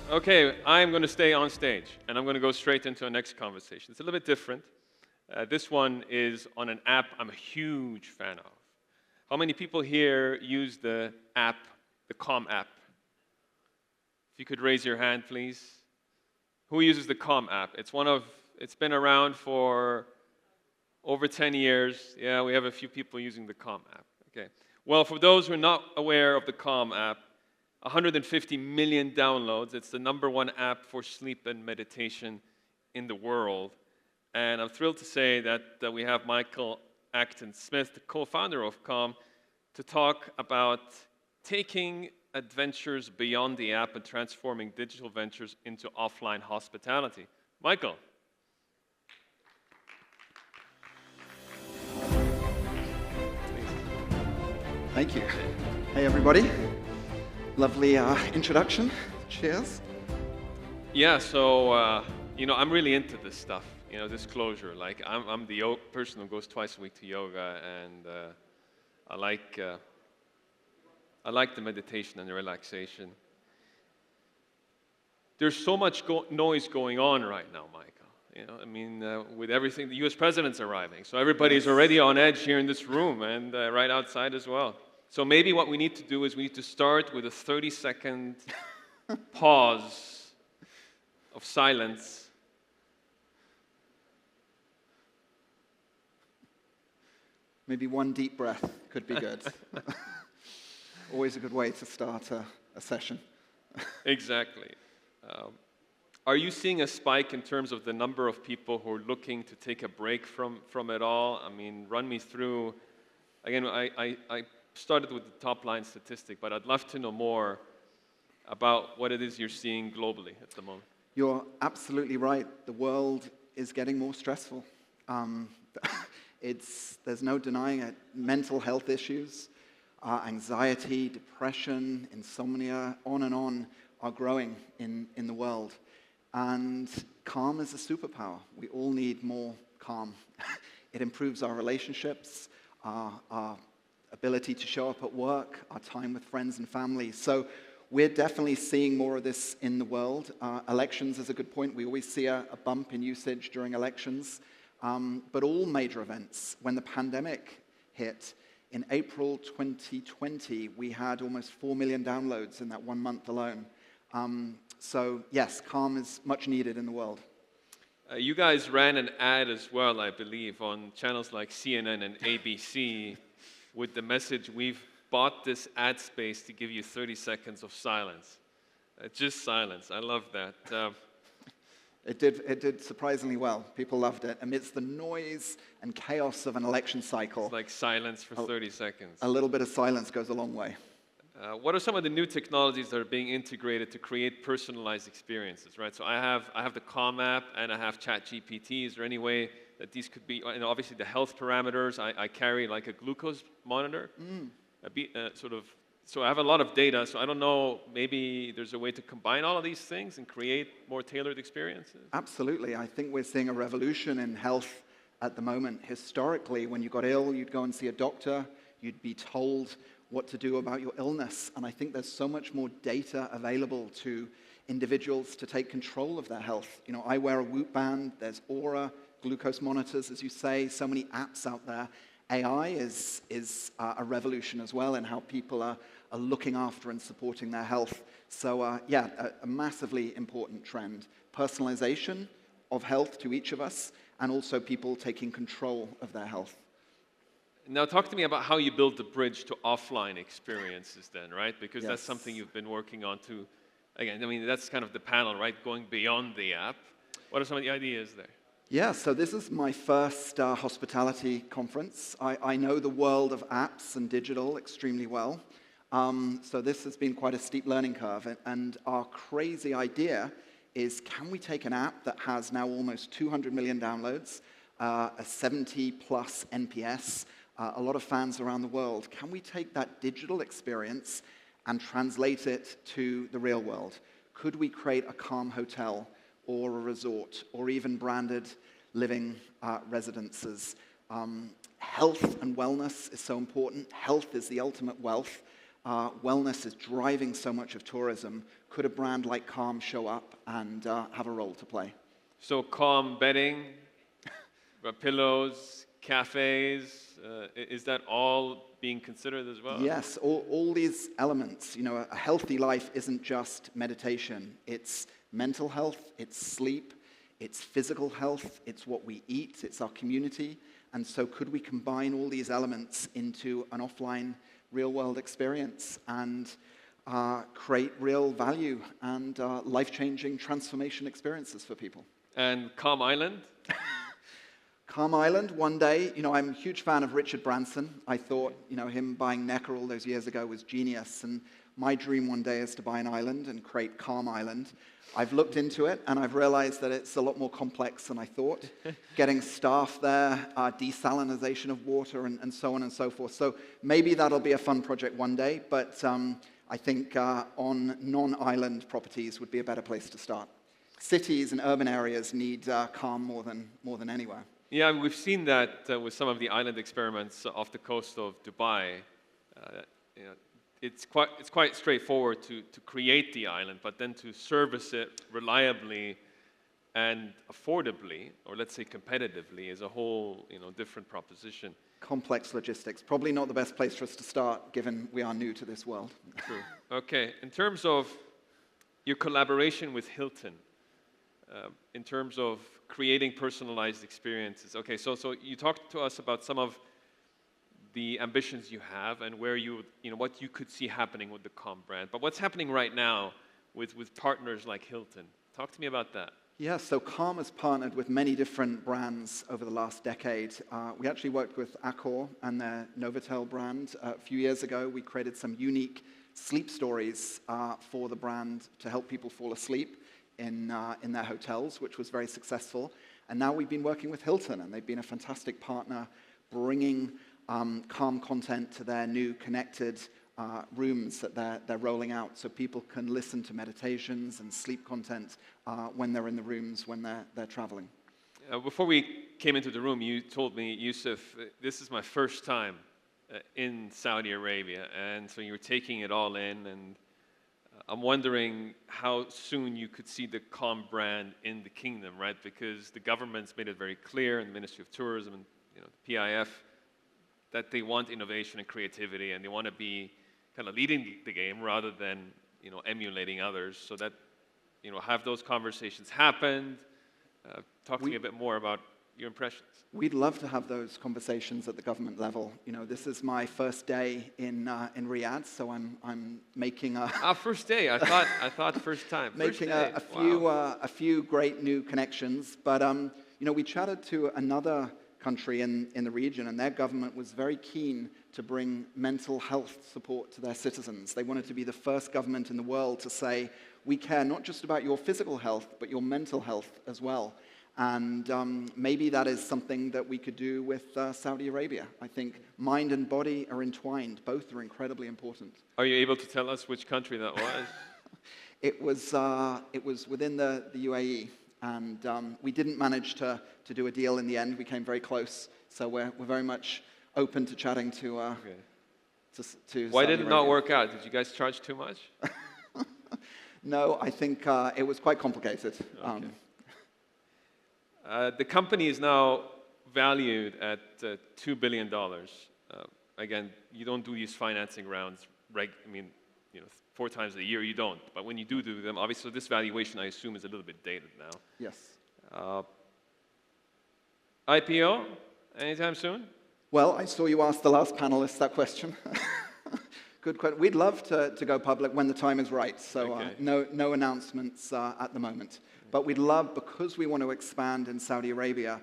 Okay, I'm going to stay on stage, and I'm going to go straight into our next conversation. It's a little bit different. This one is on an app I'm a huge fan of. How many people here use the app, the Calm app? If you could raise your hand, please. Who uses the Calm app? It's been around for over 10 years. Yeah, we have a few people using the Calm app. Okay. Well, for those who are not aware of the Calm app, 150 million downloads. It's the #1 app for sleep and meditation in the world. And I'm thrilled to say that we have Michael Acton Smith, the co-founder of Calm, to talk about taking adventures beyond the app and transforming digital ventures into offline hospitality. Michael. Thank you. Hey, everybody. Lovely introduction. Cheers. Yeah, so, I'm really into this stuff, disclosure. Like, I'm the person who goes twice a week to yoga, and I like the meditation and the relaxation. There's so much noise going on right now, Michael. With everything, the US president's arriving, so everybody's already on edge here in this room and right outside as well. So maybe what we need to do is we need to start with a 30-second pause of silence. Maybe one deep breath could be good. Always a good way to start a session. Exactly. Are you seeing a spike in terms of the number of people who are looking to take a break from it all? Run me through. Again, I started with the top line statistic, but I'd love to know more about what it is you're seeing globally at the moment. You're absolutely right. The world is getting more stressful. There's no denying it. Mental health issues, anxiety, depression, insomnia, on and on, are growing in the world. And calm is a superpower. We all need more calm. It improves our relationships, our ability to show up at work, our time with friends and family. So we're definitely seeing more of this in the world. Elections is a good point. We always see a bump in usage during elections. But all major events, when the pandemic hit, in April 2020, we had almost 4 million downloads in that 1 month alone. So yes, calm is much needed in the world. You guys ran an ad as well, I believe, on channels like CNN and ABC with the message, "We've bought this ad space to give you 30 seconds of silence." Just silence. I love that. It did surprisingly well. People loved it. Amidst the noise and chaos of an election cycle. It's like silence for 30 seconds. A little bit of silence goes a long way. What are some of the new technologies that are being integrated to create personalized experiences, right? So I have the Calm app and I have ChatGPT. Is there any way that these could be, and obviously the health parameters, I carry like a glucose monitor, so I have a lot of data, so I don't know, maybe there's a way to combine all of these things and create more tailored experiences? Absolutely. I think we're seeing a revolution in health at the moment. Historically, when you got ill, you'd go and see a doctor, you'd be told what to do about your illness, and I think there's so much more data available to individuals to take control of their health. I wear a Whoop band, there's Aura, glucose monitors, as you say, so many apps out there. AI is a revolution as well in how people are looking after and supporting their health. So a massively important trend. Personalization of health to each of us, and also people taking control of their health. Now talk to me about how you build the bridge to offline experiences then, right? Because Yes. That's something you've been working on too. Again, that's kind of the panel, right? Going beyond the app. What are some of the ideas there? Yeah, so this is my first hospitality conference. I know the world of apps and digital extremely well. So this has been quite a steep learning curve. And our crazy idea is, can we take an app that has now almost 200 million downloads, a 70+ NPS, a lot of fans around the world, can we take that digital experience and translate it to the real world? Could we create a calm hotel or a resort or even branded living residences? Health and wellness is so important. Health is the ultimate wealth. wellness is driving so much of tourism, could a brand like Calm show up and have a role to play? So calm bedding, pillows, cafes, is that all being considered as well? Yes, all these elements. You know, a healthy life isn't just meditation. It's mental health, it's sleep, it's physical health, it's what we eat, it's our community. And so could we combine all these elements into an offline real-world experience and create real value and life-changing transformation experiences for people? And Calm Island? Calm Island, one day, you know, I'm a huge fan of Richard Branson. I thought, you know, him buying Necker all those years ago was genius. And my dream one day is to buy an island and create Calm Island. I've looked into it, and I've realized that it's a lot more complex than I thought. Getting staff there, desalinization of water, and so on and so forth. So maybe that'll be a fun project one day, but I think on non-island properties would be a better place to start. Cities and urban areas need calm more than anywhere. Yeah, we've seen that with some of the island experiments off the coast of Dubai. You know, it's quite straightforward to create the island, but then to service it reliably and affordably, or let's say competitively, is a whole different proposition. Complex logistics. Probably not the best place for us to start, given we are new to this world. True. Okay, in terms of your collaboration with Hilton, in terms of creating personalized experiences. Okay, so you talked to us about some of the ambitions you have and where what you could see happening with the Calm brand. But what's happening right now with partners like Hilton? Talk to me about that. Yeah, so Calm has partnered with many different brands over the last decade. We actually worked with Accor and their Novotel brand. A few years ago, we created some unique sleep stories for the brand to help people fall asleep in their hotels, which was very successful. And now we've been working with Hilton, and they've been a fantastic partner, bringing Calm content to their new connected rooms that they're rolling out, so people can listen to meditations and sleep content when they're in the rooms when they're traveling. Before we came into the room, you told me, Yousef, this is my first time in Saudi Arabia, and so you were taking it all in, and I'm wondering how soon you could see the Calm brand in the kingdom, right? Because the government's made it very clear, and the Ministry of Tourism and the PIF, that they want innovation and creativity, and they want to be kind of leading the game rather than emulating others. So that have those conversations happened. Talk to me a bit more about your impressions. We'd love to have those conversations at the government level. This is my first day in Riyadh, so I'm making a first day. I thought first time. Making a few great new connections. But we chatted to another country in the region, and their government was very keen to bring mental health support to their citizens. They wanted to be the first government in the world to say, we care not just about your physical health, but your mental health as well. And maybe that is something that we could do with Saudi Arabia. I think mind and body are entwined. Both are incredibly important. Are you able to tell us which country that was? It was within the UAE. And we didn't manage to do a deal in the end. We came very close. So we're very much open to chatting to Why Saudi did it Arabia. not work out? Did you guys charge too much? No, I think it was quite complicated. Okay. The company is now valued at $2 billion. Again, you don't do these financing rounds, 4 times a year, you don't. But when you do them, obviously this valuation, I assume, is a little bit dated now. Yes. IPO, anytime soon? Well, I saw you ask the last panelist that question. Good question. We'd love to go public when the time is right. So Okay. no announcements at the moment. But we'd love, because we want to expand in Saudi Arabia,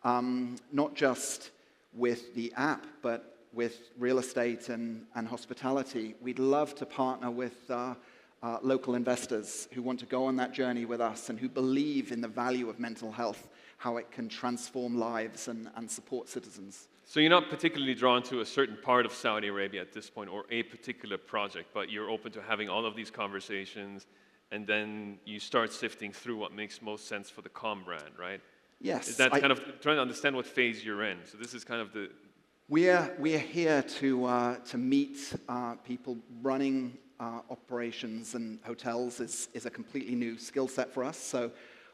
not just with the app, but with real estate and hospitality, we'd love to partner with local investors who want to go on that journey with us and who believe in the value of mental health, how it can transform lives and support citizens. So you're not particularly drawn to a certain part of Saudi Arabia at this point, or a particular project, but you're open to having all of these conversations, and then you start sifting through what makes most sense for the Calm brand, right? Yes. Is that kind of trying to understand what phase you're in? So this is kind of the We're here to meet people running operations, and hotels is a completely new skill set for us. So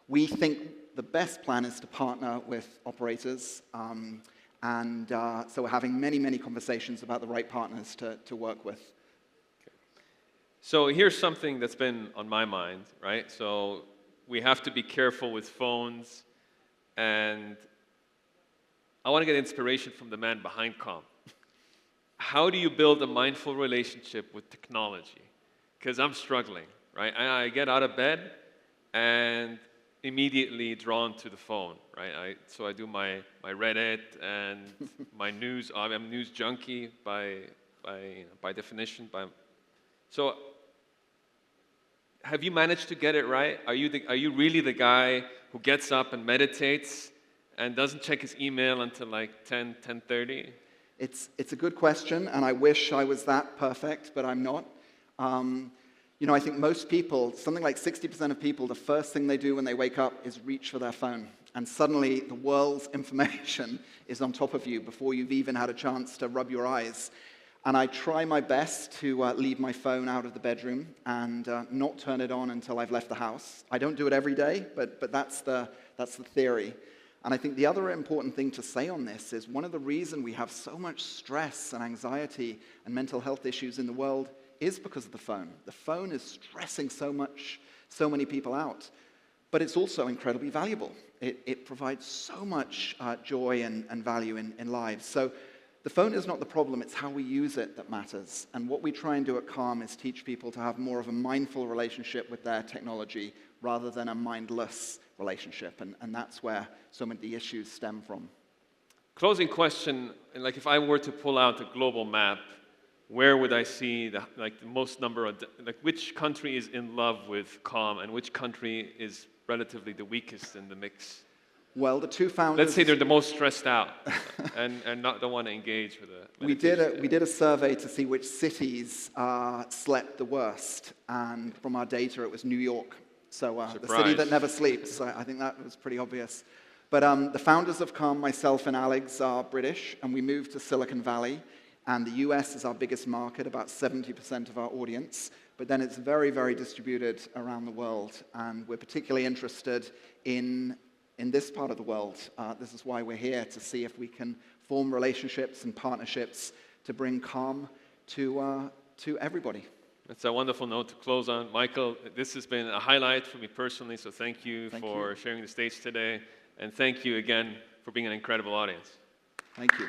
we think the best plan is to partner with operators, so we're having many, many conversations about the right partners to work with. So here's something that's been on my mind, right? So we have to be careful with phones, and I want to get inspiration from the man behind Calm. How do you build a mindful relationship with technology? Because I'm struggling, right? I get out of bed and immediately drawn to the phone, right? So I do my Reddit and my news. I'm a news junkie by definition. So have you managed to get it right? Are you really the guy who gets up and meditates and doesn't check his email until like 10:30? It's a good question, and I wish I was that perfect, but I'm not. I think most people, something like 60% of people, the first thing they do when they wake up is reach for their phone. And suddenly the world's information is on top of you before you've even had a chance to rub your eyes. And I try my best to leave my phone out of the bedroom and not turn it on until I've left the house. I don't do it every day, but that's the theory. And I think the other important thing to say on this is one of the reasons we have so much stress and anxiety and mental health issues in the world is because of the phone. The phone is stressing so many people out. But it's also incredibly valuable. It provides so much joy and value in lives. So the phone is not the problem, it's how we use it that matters. And what we try and do at Calm is teach people to have more of a mindful relationship with their technology rather than a mindless relationship. And that's where so many of the issues stem from. Closing question, like if I were to pull out a global map, where would I see the most number of, which country is in love with Calm and which country is relatively the weakest in the mix? Well, the two founders... Let's say they're the most stressed out and don't want to engage with it. We did a survey to see which cities slept the worst, and from our data it was New York. So the city that never sleeps. I think that was pretty obvious. But the founders of Calm, myself and Alex, are British, and we moved to Silicon Valley. And the US is our biggest market, about 70% of our audience. But then it's very, very distributed around the world. And we're particularly interested in this part of the world. This is why we're here, to see if we can form relationships and partnerships to bring Calm to everybody. That's a wonderful note to close on. Michael, this has been a highlight for me personally, so thank you for sharing the stage today. And thank you again for being an incredible audience. Thank you.